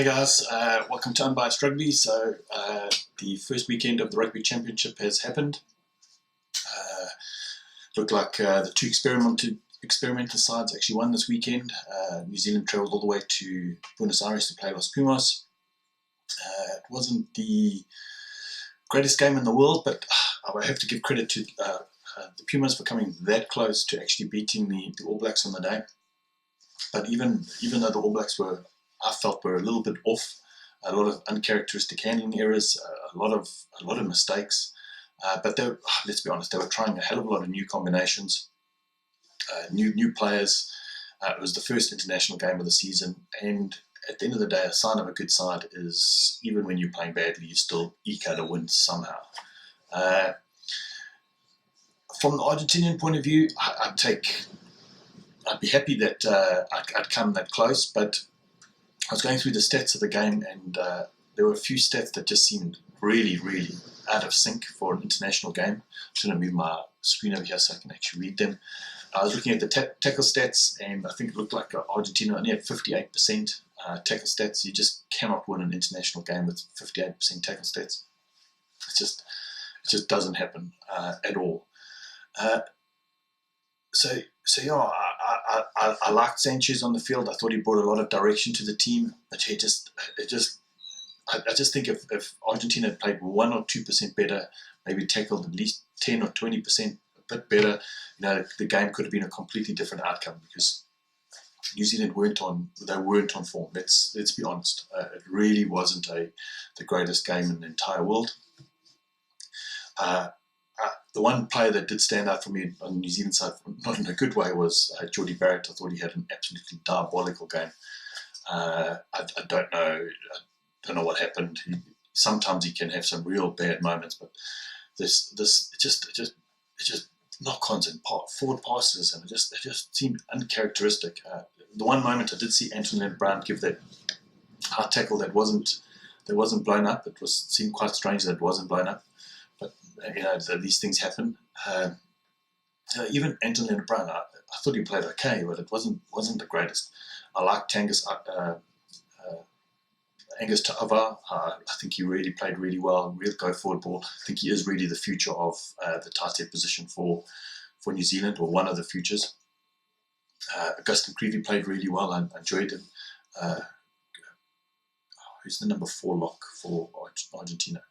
Hey guys, welcome to Unbiased Rugby. So the first weekend of the Rugby Championship has happened. Looked like the two experimental sides actually won this weekend. New Zealand travelled all the way to Buenos Aires to play Los Pumas. It wasn't the greatest game in the world, but I have to give credit to the Pumas for coming that close to actually beating the All Blacks on the day. But even though the All Blacks I felt were a little bit off, a lot of uncharacteristic handling errors, a lot of mistakes. But let's be honest, they were trying a hell of a lot of new combinations, new players. It was the first international game of the season, and at the end of the day, a sign of a good side is even when you're playing badly, you still eke out a win somehow. From the Argentinian point of view, I'd be happy that I'd come that close, but I was going through the stats of the game, and there were a few stats that just seemed really, really out of sync for an international game. I'm just going to move my screen over here so I can actually read them. I was looking at the tackle stats, and I think it looked like Argentina only had 58% tackle stats. You just cannot win an international game with 58% tackle stats. It just doesn't happen at all. So yeah, I liked Sanchez on the field. I thought he brought a lot of direction to the team, but I just think if Argentina had played 1 or 2% better, maybe tackled at least 10 or 20% a bit better, the game could have been a completely different outcome, because New Zealand weren't on form. Let's be honest. It really wasn't the greatest game in the entire world. The one player that did stand out for me on the New Zealand side, not in a good way, was Jordie Barrett. I thought he had an absolutely diabolical game. I don't know what happened. Sometimes he can have some real bad moments, but this just knock-ons and forward passes, and it just seemed uncharacteristic. The one moment I did see Anton Brown give that hard tackle that wasn't blown up. It seemed quite strange that it wasn't blown up. But these things happen. Even Anton Brown, I thought he played okay, but it wasn't the greatest. I liked Angus Ta'ava. I think he really played really well. Real go forward ball. I think he is really the future of the tight end position for New Zealand, or one of the futures. Augustin Creevy played really well. I enjoyed him. Who's the number 4 lock for Argentina?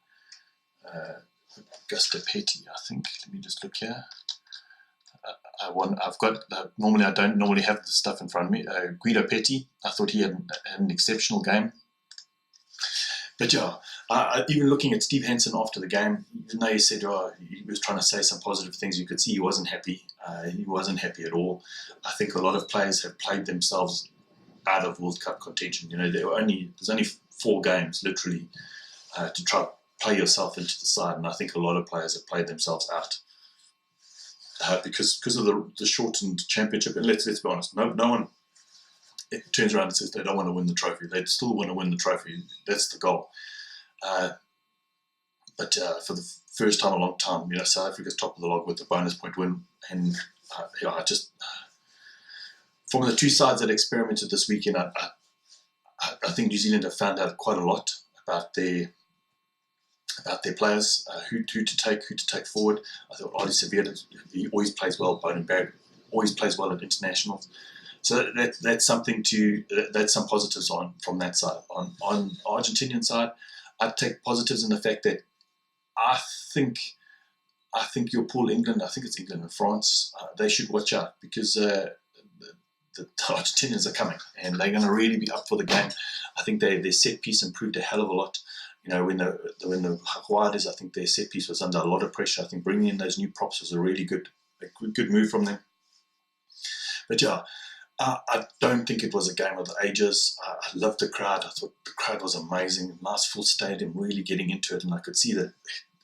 Petty, I think. Let me just look here. Normally I don't have the stuff in front of me. Guido Petty, I thought he had an exceptional game. But yeah, even looking at Steve Hansen after the game, even though he said he was trying to say some positive things, you could see he wasn't happy. He wasn't happy at all. I think a lot of players have played themselves out of World Cup contention. There's only 4 games literally to try play yourself into the side, and I think a lot of players have played themselves out because of the shortened championship. And let's be honest, no one turns around and says they don't want to win the trophy. They still want to win the trophy. That's the goal. But for the first time in a long time, South Africa's top of the log with the bonus point win, and from the two sides that experimented this weekend, I think New Zealand have found out quite a lot about their players, who to take forward. I thought Ardie Savea, he always plays well. Beauden Barrett always plays well at internationals. So that's something that's some positives from that side. On Argentinian side, I'd take positives in the fact that I think your pool, England, I think it's England and France, they should watch out, because the Argentinians are coming, and they're going to really be up for the game. I think their set piece improved a hell of a lot. When the Jaguares, I think their set piece was under a lot of pressure. I think bringing in those new props was a really good move from them. But yeah, I don't think it was a game of the ages. I loved the crowd. I thought the crowd was amazing. Nice full stadium, really getting into it, and I could see that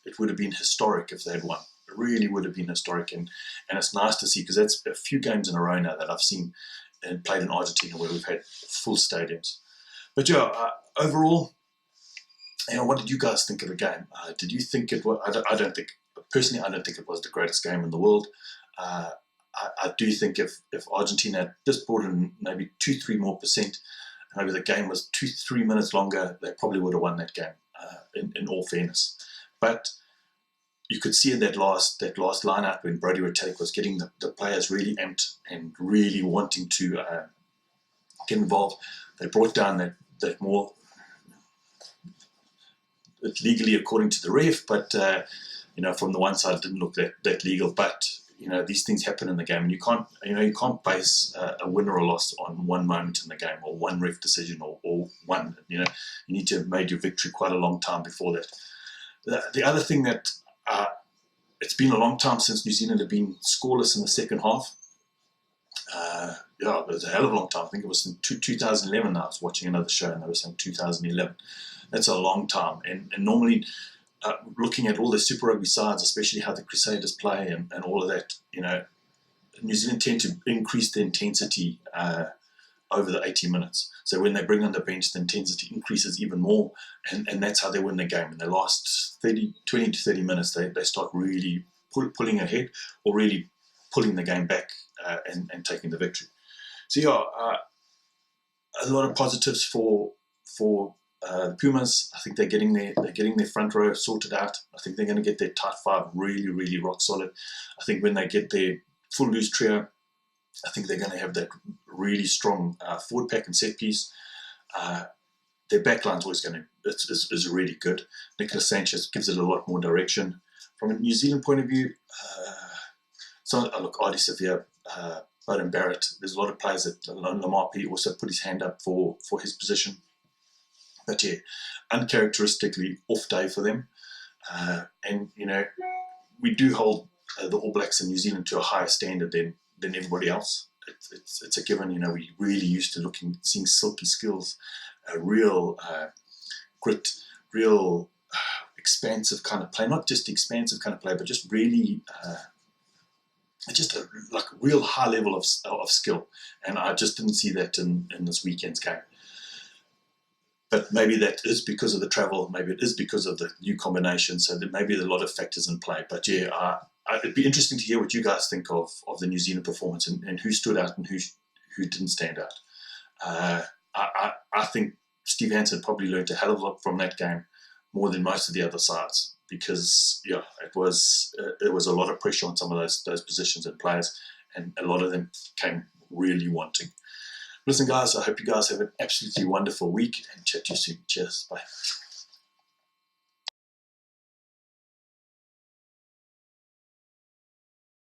it would have been historic if they had won. It really would have been historic, and it's nice to see, because that's a few games in a row now that I've seen and played in Argentina where we've had full stadiums. But yeah, overall, what did you guys think of the game? Did you think it was? I don't think it was the greatest game in the world. I do think if Argentina had just brought in maybe 2-3 more percent, maybe the game was 2-3 minutes longer, they probably would have won that game, in all fairness. But you could see in that last line out when Brodie Retallick was getting the players really amped and really wanting to get involved. They brought down that more legally according to the ref, but from the one side it didn't look that legal. But these things happen in the game, and you can't base a win or a loss on one moment in the game or one ref decision or one. You need to have made your victory quite a long time before that. The other thing that it's been a long time since New Zealand had been scoreless in the second half. It was a hell of a long time. I think it was in 2011. I was watching another show and they were saying 2011. That's a long time. And normally, looking at all the Super Rugby sides, especially how the Crusaders play and all of that, New Zealand tend to increase the intensity over the 80 minutes. So when they bring on the bench, the intensity increases even more, and that's how they win the game. In the last 20 to 30 minutes, they start really pulling ahead or really pulling the game back and taking the victory. So a lot of positives for the Pumas. I think they're getting their front row sorted out. I think they're going to get their tight five really, really rock solid. I think when they get their full loose trio, I think they're going to have that really strong forward pack and set piece. Their backline's always is really good. Nicolas Sanchez gives it a lot more direction. From a New Zealand point of view, look, Ardie Savea, Beauden Barrett, there's a lot of players that Lamar P also put his hand up for his position. But yeah, uncharacteristically off day for them. And we do hold the All Blacks in New Zealand to a higher standard than everybody else. It's a given. We really used to seeing silky skills, real grit, real expansive kind of play. Not just expansive kind of play, but just really just a real high level of skill. And I just didn't see that in this weekend's game. But maybe that is because of the travel. Maybe it is because of the new combination. So there may be a lot of factors in play. But yeah, it'd be interesting to hear what you guys think of the New Zealand performance and who stood out and who didn't stand out. I think Steve Hansen probably learned a hell of a lot from that game, more than most of the other sides, because it was a lot of pressure on some of those positions and players, and a lot of them came really wanting. Listen, guys, I hope you guys have an absolutely wonderful week and chat to you soon. Cheers. Bye.